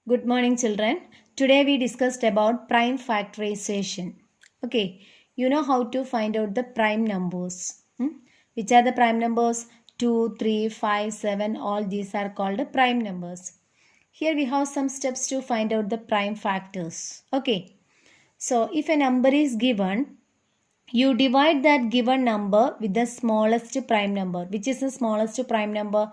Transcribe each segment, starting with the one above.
Good morning, children. Today we discussed about prime factorization. Okay, you know how to find out the prime numbers. Which are the prime numbers? 2, 3, 5, 7. All these are called prime numbers. Here we have some steps to find out the prime factors. Okay, so if a number is given, you divide that given number with the smallest prime number. Which is the smallest prime number?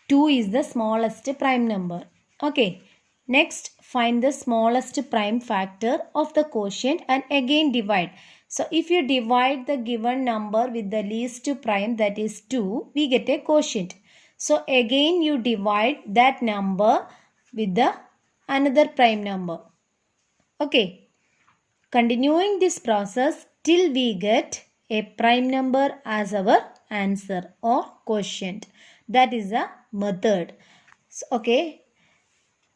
2 is the smallest prime number. Okay. Next, find the smallest prime factor of the quotient and again divide. So, if you divide the given number with the least prime, that is 2, we get a quotient. So, again you divide that number with the another prime number. Okay. Continuing this process till we get a prime number as our answer or quotient. That is a method. So, okay,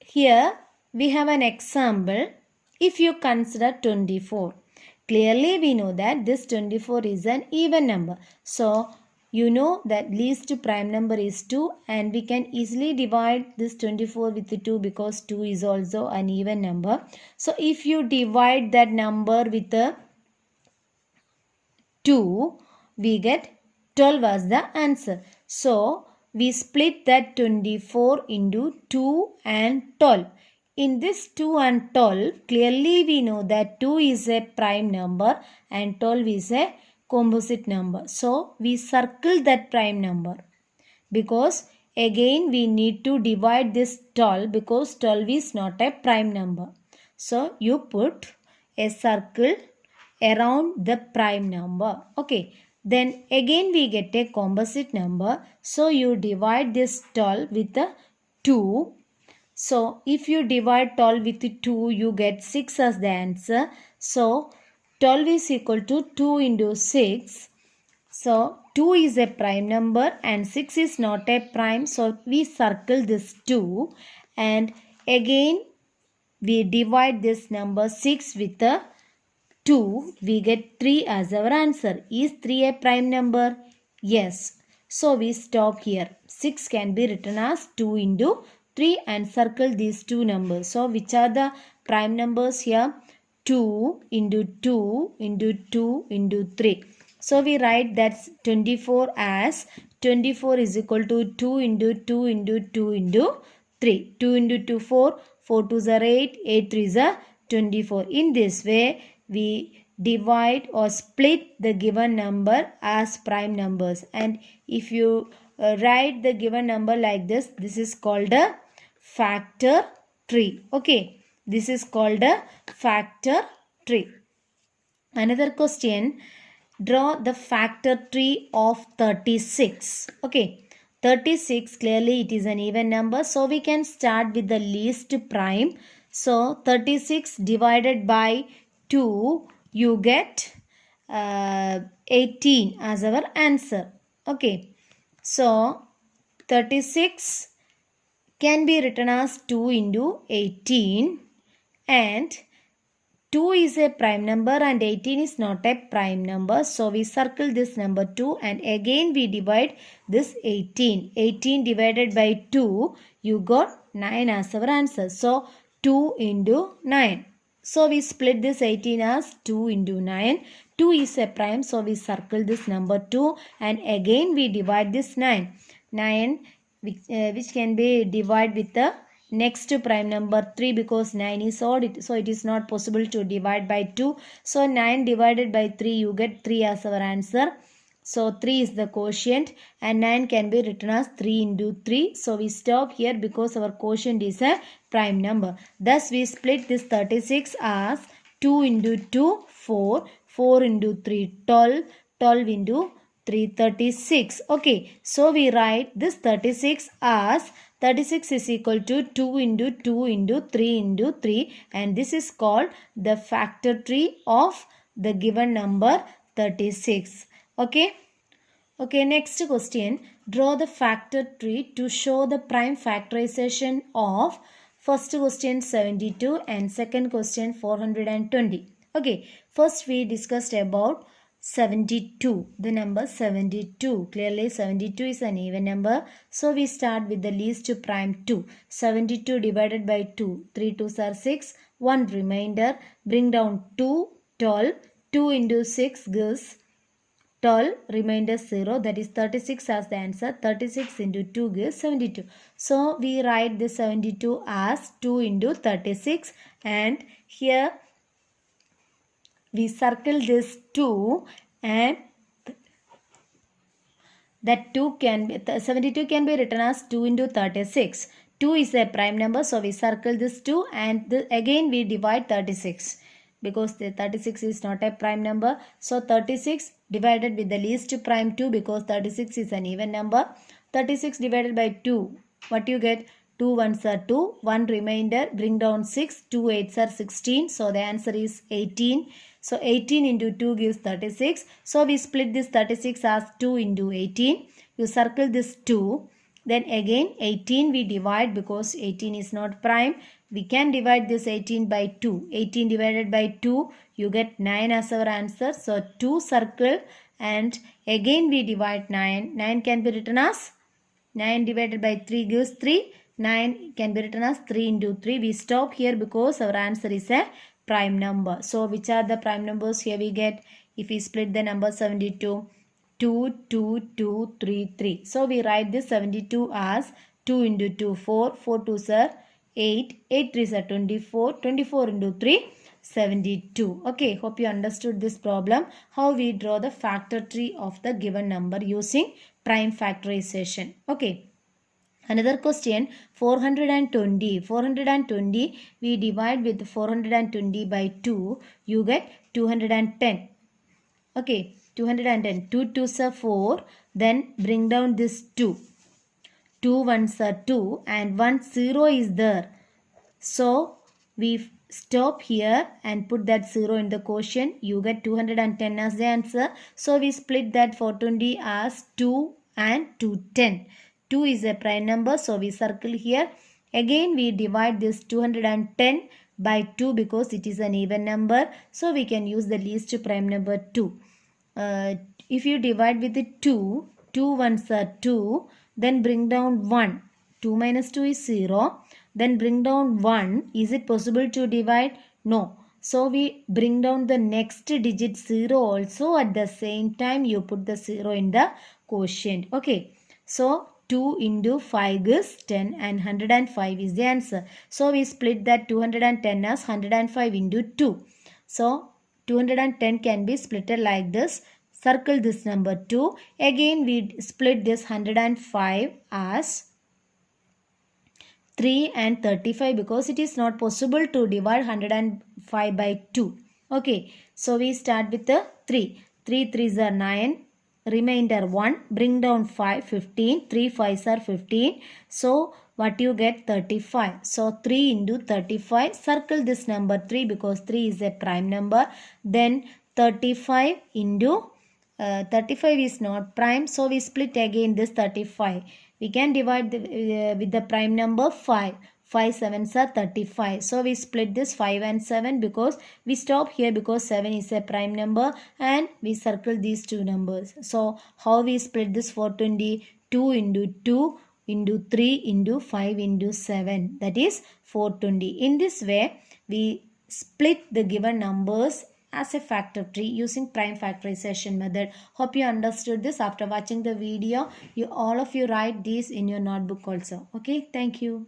here we have an example. If you consider 24, clearly we know that this 24 is an even number. So, you know that least prime number is 2 and we can easily divide this 24 with 2 because 2 is also an even number. So, if you divide that number with a 2, we get 12 as the answer. So, we split that 24 into 2 and 12. In this 2 and 12, clearly we know that 2 is a prime number and 12 is a composite number. So, we circle that prime number because again we need to divide this 12 because 12 is not a prime number. So, you put a circle around the prime number. Okay. Then again we get a composite number. So, you divide this 12 with the 2. So, if you divide 12 with 2, you get 6 as the answer. So, 12 is equal to 2 into 6. So, 2 is a prime number and 6 is not a prime. So, we circle this 2 and again we divide this number 6 with the 2. We get 3 as our answer. Is 3 a prime number? Yes. So, we stop here. 6 can be written as 2 into 3 and circle these two numbers. So, which are the prime numbers here? 2 into 2 into 2 into 3. So, we write that 24 as 24 is equal to 2 into 2 into 2 into 3. 2 into 2, 4. 4 2s are 8. 8 3s are 24. In this way, we divide or split the given number as prime numbers. And if you write the given number like this, this is called a factor tree. Okay. This is called a factor tree. Another question, draw the factor tree of 36. Okay, 36, clearly it is an even number. So, we can start with the least prime. So, 36 divided by 2, you get 18 as our answer. Okay, so 36 can be written as 2 into 18 and 2 is a prime number and 18 is not a prime number. So, we circle this number 2 and again we divide this 18. 18 divided by 2, you got 9 as our answer. So, 2 into 9. So, we split this 18 as 2 into 9. 2 is a prime. So, we circle this number 2 and again we divide this 9. 9 which can be divided with the next prime number 3 because 9 is odd. So, it is not possible to divide by 2. So, 9 divided by 3, you get 3 as our answer. So, 3 is the quotient and 9 can be written as 3 into 3. So, we stop here because our quotient is a prime number. Thus, we split this 36 as 2 into 2, 4, 4 into 3, 12, 12 into 3, 36. Okay, so we write this 36 as 36 is equal to 2 into 2 into 3 into 3 and this is called the factor tree of the given number 36. Okay. Okay, next question. Draw the factor tree to show the prime factorization of first question 72 and second question 420. Okay, first we discussed about 72. The number 72. Clearly 72 is an even number. So we start with the least prime 2. 72 divided by 2. 3 2s are 6. 1 remainder. Bring down 2. 12. 2 into 6 gives 12. Remainder 0. That is 36 as the answer. 36 into 2 gives 72. So we write this 72 as 2 into 36. And here we circle this 2 and that 2 can be 72 can be written as 2 into 36. 2 is a prime number, so we circle this 2 and again we divide 36 because the 36 is not a prime number. So 36 divided with the least prime 2 because 36 is an even number. 36 divided by 2, what you get? 2 ones are 2, 1 remainder, bring down 6, 2 8s are 16, so the answer is 18. So 18 into 2 gives 36. So we split this 36 as 2 into 18. You circle this 2. Then again 18 we divide because 18 is not prime. We can divide this 18 by 2. 18 divided by 2, you get 9 as our answer. So 2 circle and again we divide 9. 9 can be written as 9 divided by 3 gives 3. 9 can be written as 3 into 3. We stop here because our answer is a prime number. So which are the prime numbers? Here we get, if we split the number 72, 2, 2, 2, 3, 3. So we write this 72 as 2 into 2, 4, 4 2s are 8, 8 3s are 24, 24 into 3, 72. Okay, hope you understood this problem. How we draw the factor tree of the given number using prime factorization. Okay. Another question, 420. 420 we divide with 420 by 2. You get 210. Okay, 210. 2 2s are 4. Then bring down this 2. 2 ones are 2 and 1 0 is there. So we stop here and put that 0 in the quotient. You get 210 as the answer. So we split that 420 as 2 and 210. 2 is a prime number, so we circle here. Again we divide this 210 by 2 because it is an even number. So we can use the least prime number 2. If you divide with the 2, 2 ones are 2, then bring down 1. 2 minus 2 is 0. Then bring down 1. Is it possible to divide? No. So we bring down the next digit 0 also. At the same time you put the 0 in the quotient. Okay. So 2 into 5 is 10 and 105 is the answer. So we split that 210 as 105 into 2. So 210 can be split like this. Circle this number 2. Again we split this 105 as 3 and 35 because it is not possible to divide 105 by 2. Okay. So we start with the 3. 3 3s are 9. Remainder 1, bring down 5, 15, 3 5s are 15. So what you get? 35. So 3 into 35, circle this number 3 because 3 is a prime number. Then 35 into 35 is not prime, so we split again this 35. We can divide with the prime number 5. 5 7s are 35. So we split this 5 and 7 because we stop here because 7 is a prime number and we circle these two numbers. So how we split this 420? 2 into 2 into 3 into 5 into 7. That is 420. In this way, we split the given numbers as a factor tree using prime factorization method. Hope you understood this. After watching the video, all of you write these in your notebook also. Okay, thank you.